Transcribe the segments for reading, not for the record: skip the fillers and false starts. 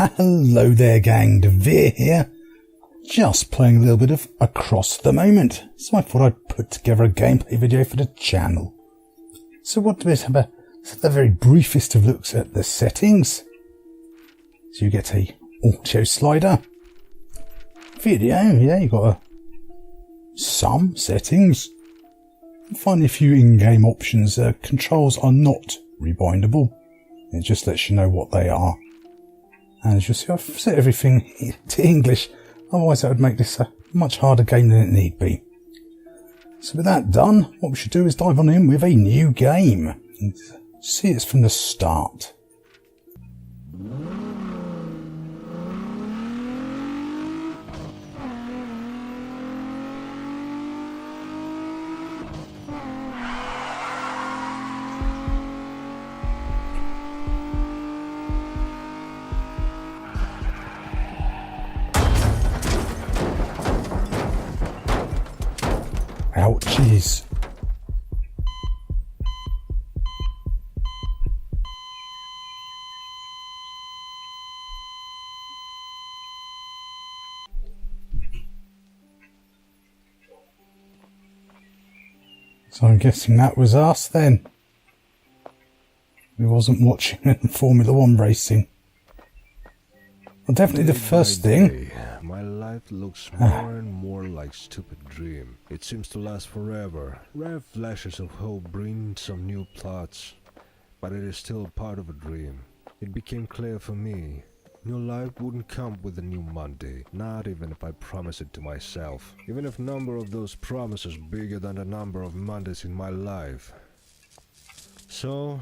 Hello there gang, Devere here. Just playing a little bit of Across the Moment, so I thought I'd put together a gameplay video for the channel. So what do we have the very briefest of looks at the settings. So you get a audio slider. Video, yeah, you got some settings. And finally a few in-game options. Controls are not rebindable. It just lets you know what they are. And as you'll see, I've set everything to English, otherwise that would make this a much harder game than it need be. So with that done, what we should do is dive on in with a new game and see it's from the start. Ouchies. So I'm guessing that was us then. We wasn't watching Formula 1 racing. Well, definitely the first thing. My life looks more and more like stupid dream. It seems to last forever. Rare flashes of hope bring some new plots, but it is still part of a dream. It became clear for me. New life wouldn't come with a new Monday, not even if I promise it to myself. Even if number of those promises bigger than the number of Mondays in my life. So,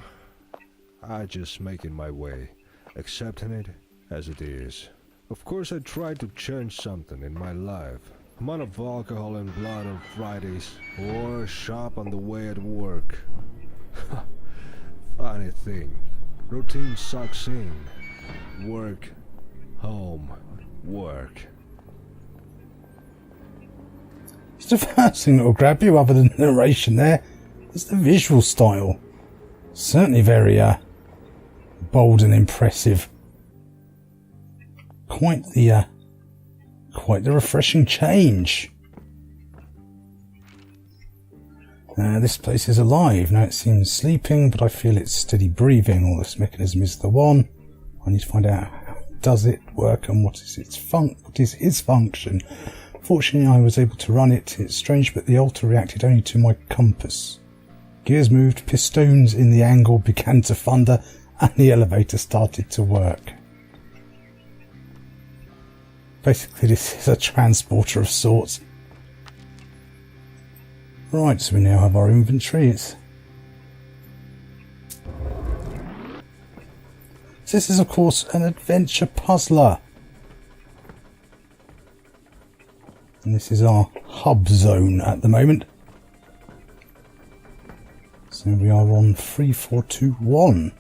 I just make it my way, accepting it as it is. Of course I tried to change something in my life. Amount of alcohol and blood on Fridays, or shop on the way at work. Funny thing, routine sucks in. Work, home, work. It's the first thing that will grab you other than the narration there is the visual style. Certainly very bold and impressive. Quite the refreshing change. This place is alive. Now it seems sleeping, but I feel it's steady breathing. All this mechanism is the one. I need to find out how does it work and what is its function. Fortunately, I was able to run it. It's strange, but the altar reacted only to my compass. Gears moved, pistons in the angle began to thunder, and the elevator started to work. Basically, this is a transporter of sorts. Right, so we now have our inventory. This is, of course, an adventure puzzler. And this is our hub zone at the moment. So we are on 3421.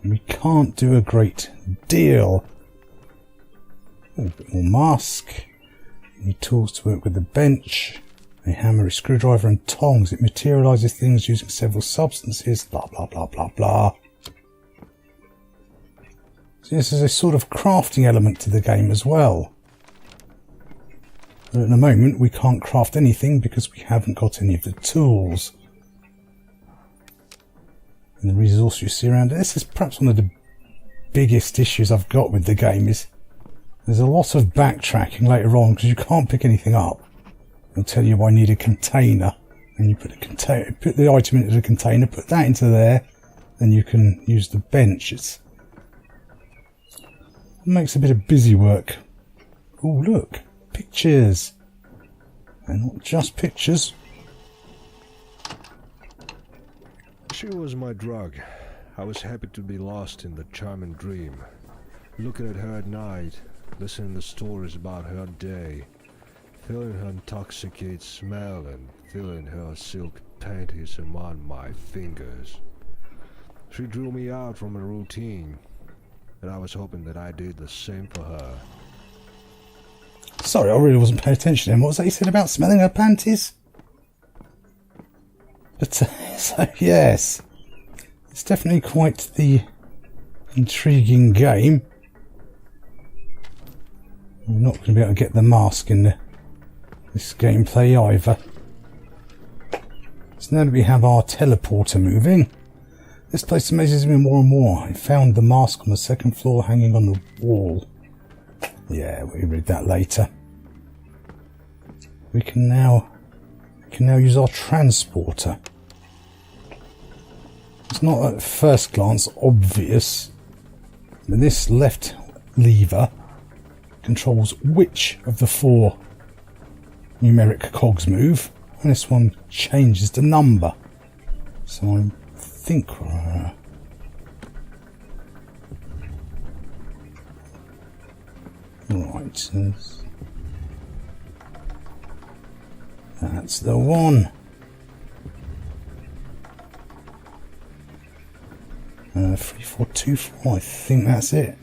We can't do a great deal. A bit more mask. You need tools to work with the bench. A hammer, a screwdriver and tongs. It materialises things using several substances. Blah blah blah blah blah. So this is a sort of crafting element to the game as well. But at the moment we can't craft anything because we haven't got any of the tools. And the resource you see around it, this is perhaps one of the biggest issues I've got with the game, is there's a lot of backtracking later on because you can't pick anything up. They'll tell you I need a container, and you put the item into the container, put that into there, then you can use the bench. It makes a bit of busy work. Oh look, pictures, and not just pictures. She was my drug. I was happy to be lost in the charming dream. Looking at her at night, listening to stories about her day, feeling her intoxicated smell and feeling her silk panties among my fingers. She drew me out from a routine, and I was hoping that I did the same for her. Sorry, I really wasn't paying attention to him. What was that you said about smelling her panties? But, so yes, it's definitely quite the intriguing game. We're not going to be able to get the mask in this gameplay either. So now that we have our teleporter moving, this place amazes me more and more. I found the mask on the second floor hanging on the wall. Yeah, we'll read that later. We can now use our transporter. It's not at first glance obvious, but this left lever controls which of the 4 numeric cogs move, and this one changes the number. So I think right, that's the one. 3424, I think that's it.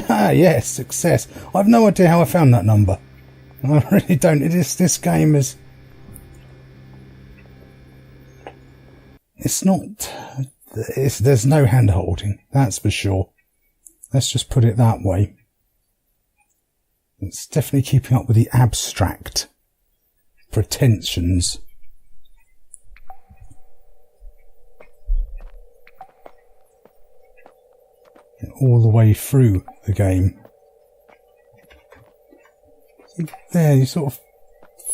Ah, yes, success. I've no idea how I found that number. I really don't. This game is... It's not... there's no hand-holding, that's for sure. Let's just put it that way. It's definitely keeping up with the abstract pretensions. All the way through the game. There, you sort of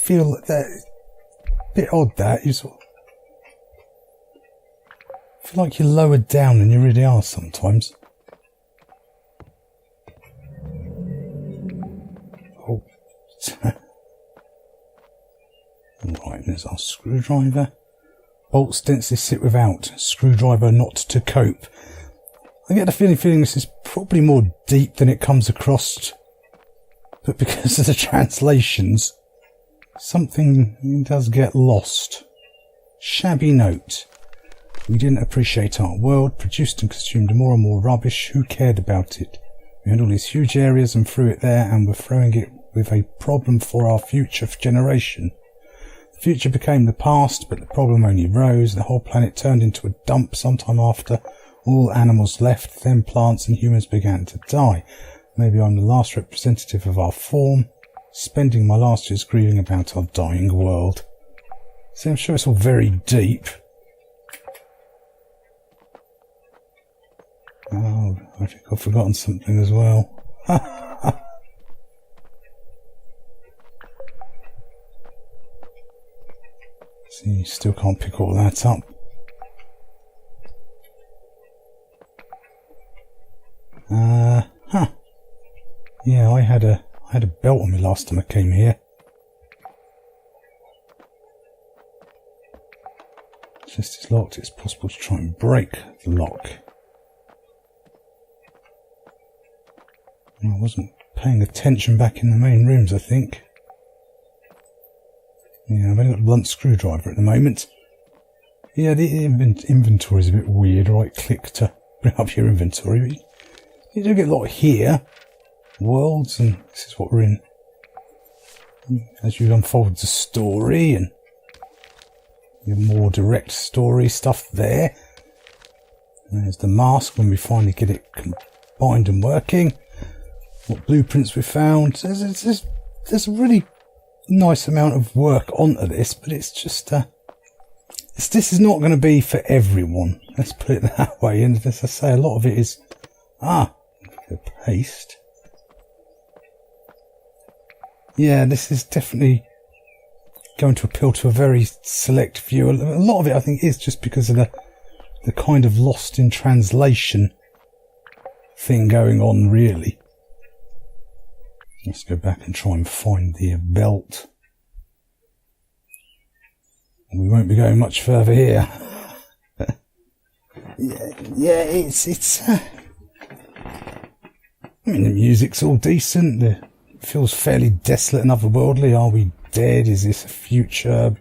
feel that a bit odd. That you sort of feel like you're lower down than you really are sometimes. Oh, right. There's our screwdriver. Bolts densely sit without. Screwdriver not to cope. I get the feeling this is probably more deep than it comes across, but because of the translations, something does get lost. Shabby note. We didn't appreciate our world, produced and consumed more and more rubbish. Who cared about it? We had all these huge areas and threw it there, and we're throwing it with a problem for our future generation. The future became the past, but the problem only rose. The whole planet turned into a dump sometime after. All animals left, then plants and humans began to die. Maybe I'm the last representative of our form, spending my last years grieving about our dying world. See, I'm sure it's all very deep. Oh, I think I've forgotten something as well. See, you still can't pick all that up. Yeah, I had a belt on me last time I came here. It's just it's locked. It's possible to try and break the lock. I wasn't paying attention back in the main rooms, I think. Yeah, I've only got a blunt screwdriver at the moment. Yeah, the inventory is a bit weird. Right click to bring up your inventory. But you do get a lot here. Worlds, and this is what we're in. As you unfold the story and your more direct story stuff there. And there's the mask when we finally get it combined and working. What blueprints we found. There's a really nice amount of work onto this, but it's just this is not going to be for everyone. Let's put it that way. And as I say, a lot of it is paste. Yeah, this is definitely going to appeal to a very select few. A lot of it, I think, is just because of the kind of lost in translation thing going on, really. Let's go back and try and find the belt. We won't be going much further here. yeah, it's. I mean, the music's all decent. It feels fairly desolate and otherworldly. Are we dead? Is this a future?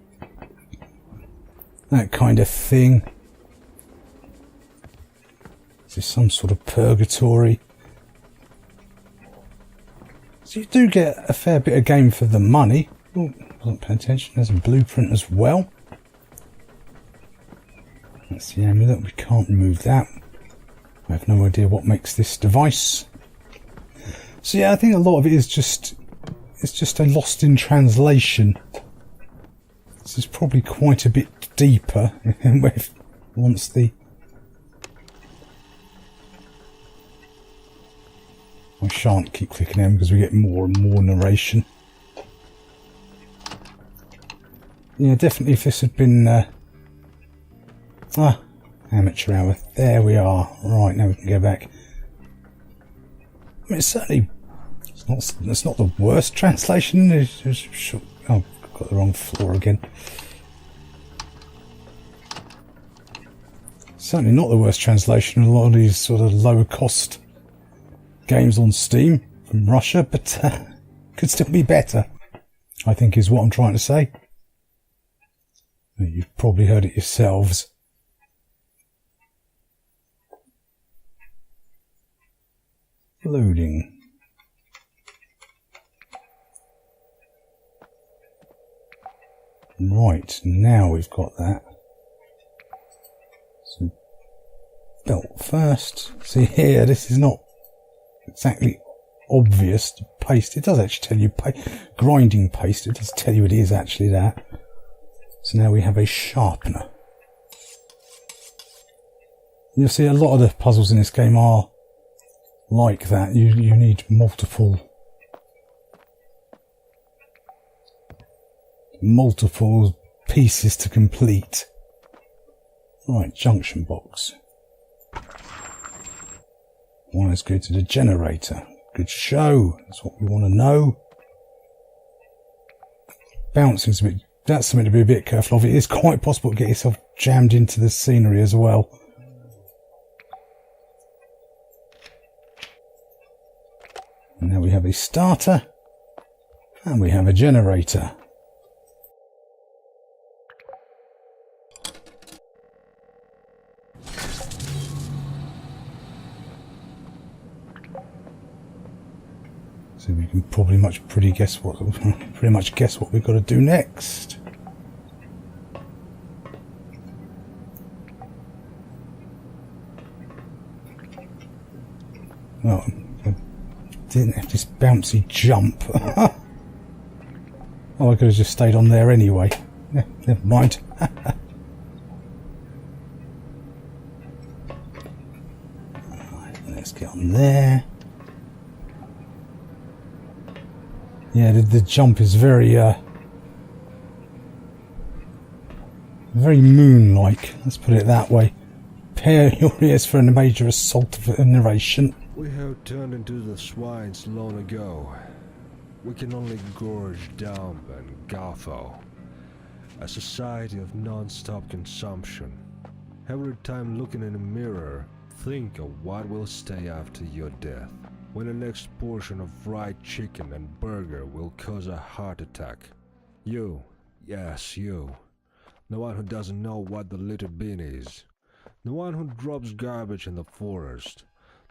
That kind of thing. Is this some sort of purgatory? So you do get a fair bit of game for the money. Oh, wasn't paying attention. There's a blueprint as well. That's the amulet. We can't remove that. I have no idea what makes this device. So yeah, I think a lot of it is just... It's just a lost in translation. This is probably quite a bit deeper once the... I shan't keep clicking them because we get more and more narration. Yeah, definitely if this had been... amateur hour. There we are. Right, now we can go back. I mean, it's certainly... It's not the worst translation. Oh, I've got the wrong floor again. Certainly not the worst translation of a lot of these sort of lower cost games on Steam from Russia, but could still be better, I think is what I'm trying to say. You've probably heard it yourselves. Loading. Right, now we've got that. So, belt first. See here, this is not exactly obvious to paste. It does actually tell you grinding paste. It does tell you it is actually that. So now we have a sharpener. You'll see a lot of the puzzles in this game are like that. You need multiple pieces to complete. Right, junction box. Wires go to the generator. Good show. That's what we want to know. Bouncing's a bit... That's something to be a bit careful of. It is quite possible to get yourself jammed into the scenery as well. And now we have a starter. And we have a generator. So we can pretty much guess what we've got to do next. Well, I didn't have this bouncy jump. Oh, I could have just stayed on there anyway. Yeah, never mind. Right, let's get on there. Yeah, the jump is very moon-like. Let's put it that way. Prepare your ears for a major assault of narration. We have turned into the swines long ago. We can only gorge, dump, and gobble. A society of non-stop consumption. Every time looking in a mirror, think of what will stay after your death. When the next portion of fried chicken and burger will cause a heart attack. You, yes you, the one who doesn't know what the litter bin is, the one who drops garbage in the forest,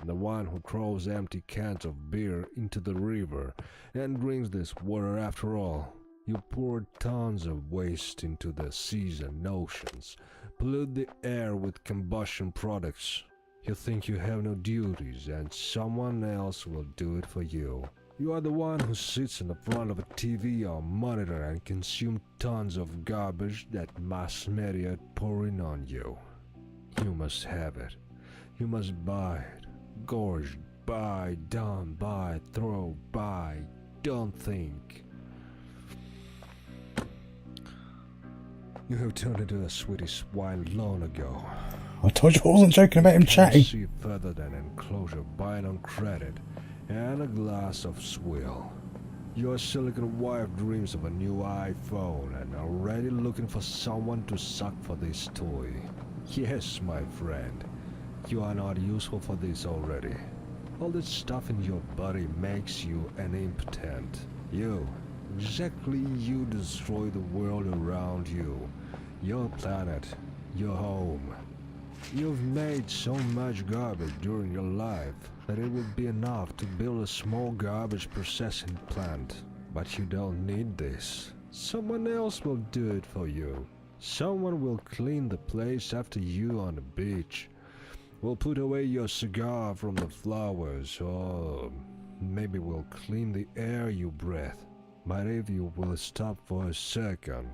the one who throws empty cans of beer into the river and drinks this water after all. You pour tons of waste into the seas and oceans, pollute the air with combustion products. You think you have no duties and someone else will do it for you. You are the one who sits in the front of a TV or monitor and consumes tons of garbage that mass media pouring on you. You must have it. You must buy it. Gorge, buy, dump, buy, throw, buy. Don't think. You have turned into a Swedish swine long ago. I told you I wasn't joking about him chatting. See further than enclosure, buying on credit, and a glass of swill. Your silicon wife dreams of a new iPhone and already looking for someone to suck for this toy. Yes, my friend, you are not useful for this already. All this stuff in your body makes you an impotent. You, exactly, you destroy the world around you, your planet, your home. You've made so much garbage during your life that it would be enough to build a small garbage processing plant. But you don't need this. Someone else will do it for you. Someone will clean the place after you on the beach. We'll put away your cigar from the flowers, or maybe we'll clean the air you breathe. But if you will stop for a second,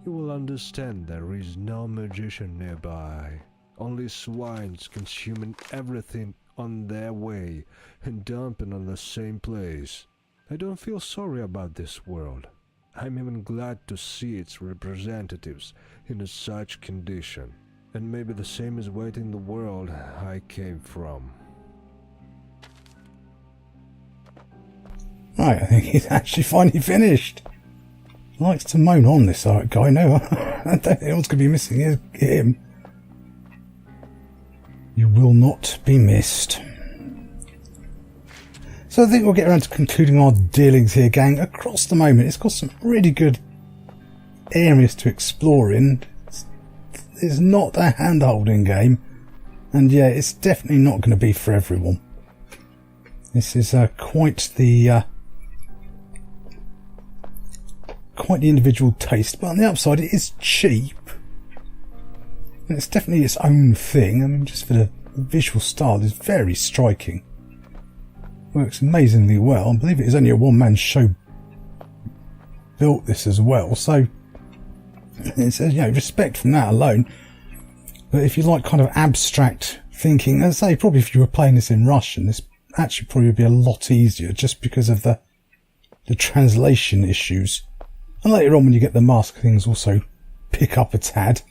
you will understand there is no magician nearby. Only swines consuming everything on their way and dumping on the same place. I don't feel sorry about this world. I'm even glad to see its representatives in such condition. And maybe the same is waiting the world I came from. Right, I think he's actually finally finished. He likes to moan on, this art guy. No, I don't think anyone's going to be missing him. You will not be missed. So I think we'll get around to concluding our dealings here, gang. Across the moment, it's got some really good areas to explore in. It's not a hand-holding game, and yeah, it's definitely not going to be for everyone. This is quite the individual taste, but on the upside, it is cheap, and it's definitely its own thing. I mean, just for the visual style, it's very striking. Works amazingly well. I believe it is only a one-man show built this as well, so it's, you know, respect from that alone. But if you like kind of abstract thinking, as I say, probably if you were playing this in Russian, this actually probably would be a lot easier just because of the translation issues. And later on when you get the mask, things also pick up a tad.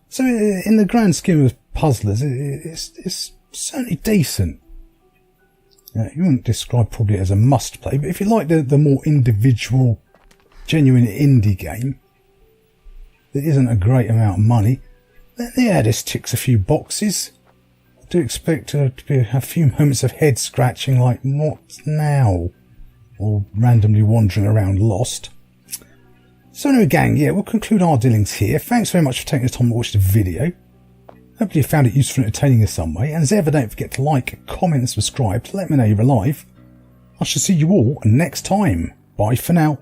So in the grand scheme of puzzlers, it's certainly decent. You wouldn't describe probably as a must play, but if you like the more individual, genuine indie game, that isn't a great amount of money, then yeah, this ticks a few boxes. I do expect to be a few moments of head scratching like, what now? Or randomly wandering around lost. So anyway, gang, yeah, we'll conclude our dealings here. Thanks very much for taking the time to watch the video. Hopefully you found it useful and entertaining in some way. And as ever, don't forget to like, comment and subscribe to let me know you're alive. I shall see you all next time. Bye for now.